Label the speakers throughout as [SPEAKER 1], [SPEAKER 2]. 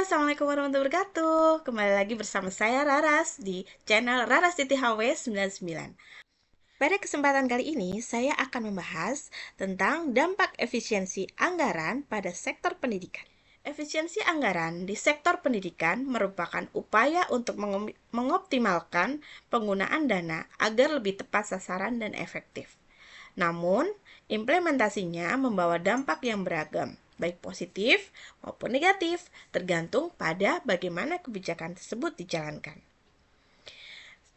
[SPEAKER 1] Assalamualaikum warahmatullahi wabarakatuh. Kembali lagi bersama saya Raras di channel Raras HW 99. Pada kesempatan kali ini, saya akan membahas tentang dampak efisiensi anggaran pada sektor pendidikan. Efisiensi anggaran di sektor pendidikan merupakan upaya untuk mengoptimalkan penggunaan dana agar lebih tepat sasaran dan efektif. Namun, implementasinya membawa dampak yang beragam, baik positif maupun negatif, tergantung pada bagaimana kebijakan tersebut dijalankan.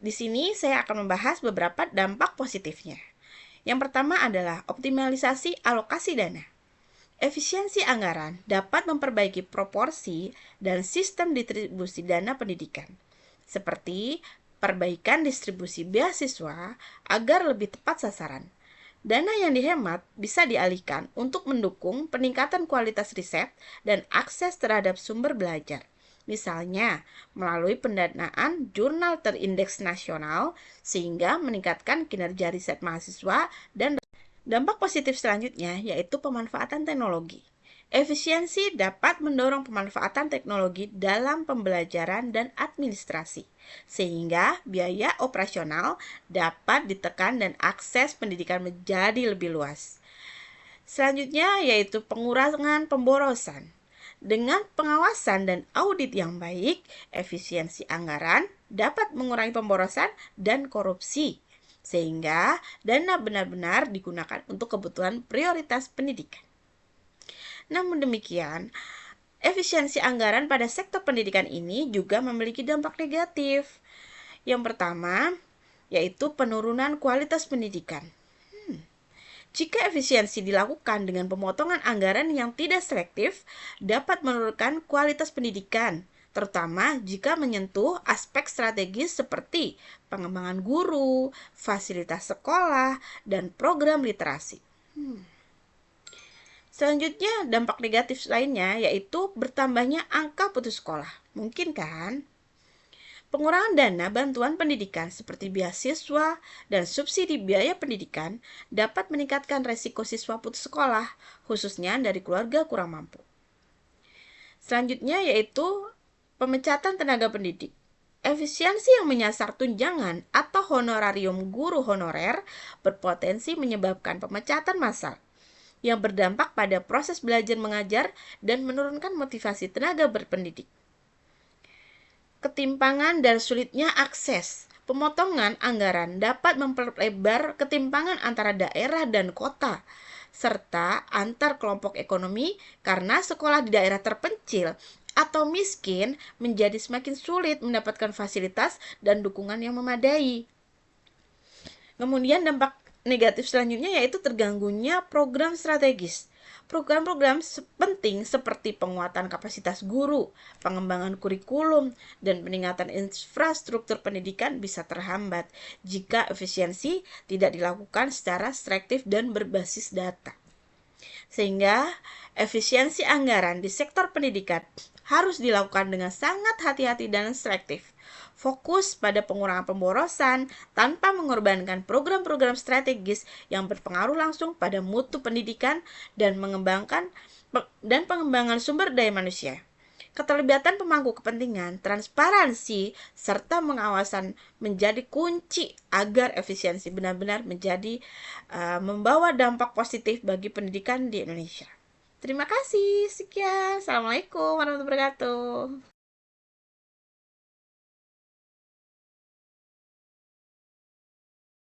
[SPEAKER 1] Di sini saya akan membahas beberapa dampak positifnya. Yang pertama adalah optimalisasi alokasi dana. Efisiensi anggaran dapat memperbaiki proporsi dan sistem distribusi dana pendidikan, seperti perbaikan distribusi beasiswa agar lebih tepat sasaran. Dana yang dihemat bisa dialihkan untuk mendukung peningkatan kualitas riset dan akses terhadap sumber belajar. Misalnya, melalui pendanaan jurnal terindeks nasional sehingga meningkatkan kinerja riset mahasiswa dan dampak positif selanjutnya yaitu pemanfaatan teknologi. Efisiensi dapat mendorong pemanfaatan teknologi dalam pembelajaran dan administrasi, sehingga biaya operasional dapat ditekan dan akses pendidikan menjadi lebih luas. Selanjutnya yaitu pengurangan pemborosan. Dengan pengawasan dan audit yang baik, efisiensi anggaran dapat mengurangi pemborosan dan korupsi, sehingga dana benar-benar digunakan untuk kebutuhan prioritas pendidikan. Namun demikian, efisiensi anggaran pada sektor pendidikan ini juga memiliki dampak negatif. Yang pertama, yaitu penurunan kualitas pendidikan. Jika efisiensi dilakukan dengan pemotongan anggaran yang tidak selektif, dapat menurunkan kualitas pendidikan, terutama jika menyentuh aspek strategis seperti pengembangan guru, fasilitas sekolah, dan program literasi. Selanjutnya, dampak negatif lainnya yaitu bertambahnya angka putus sekolah. Mungkin kan? Pengurangan dana bantuan pendidikan seperti beasiswa dan subsidi biaya pendidikan dapat meningkatkan resiko siswa putus sekolah, khususnya dari keluarga kurang mampu. Selanjutnya yaitu pemecatan tenaga pendidik. Efisiensi yang menyasar tunjangan atau honorarium guru honorer berpotensi menyebabkan pemecatan massal yang berdampak pada proses belajar mengajar dan menurunkan motivasi tenaga berpendidik. Ketimpangan dan sulitnya akses. Pemotongan anggaran dapat memperlebar ketimpangan antara daerah dan kota, serta antar kelompok ekonomi karena sekolah di daerah terpencil atau miskin menjadi semakin sulit mendapatkan fasilitas dan dukungan yang memadai. Kemudian dampak negatif selanjutnya yaitu terganggunya program strategis. Program-program penting seperti penguatan kapasitas guru, pengembangan kurikulum, dan peningkatan infrastruktur pendidikan bisa terhambat jika efisiensi tidak dilakukan secara selektif dan berbasis data. Sehingga efisiensi anggaran di sektor pendidikan harus dilakukan dengan sangat hati-hati dan selektif. Fokus pada pengurangan pemborosan tanpa mengorbankan program-program strategis yang berpengaruh langsung pada mutu pendidikan dan pengembangan sumber daya manusia. Keterlibatan pemangku kepentingan, transparansi, serta pengawasan menjadi kunci agar efisiensi benar-benar membawa dampak positif bagi pendidikan di Indonesia. Terima kasih. Sekian. Assalamualaikum warahmatullahi wabarakatuh.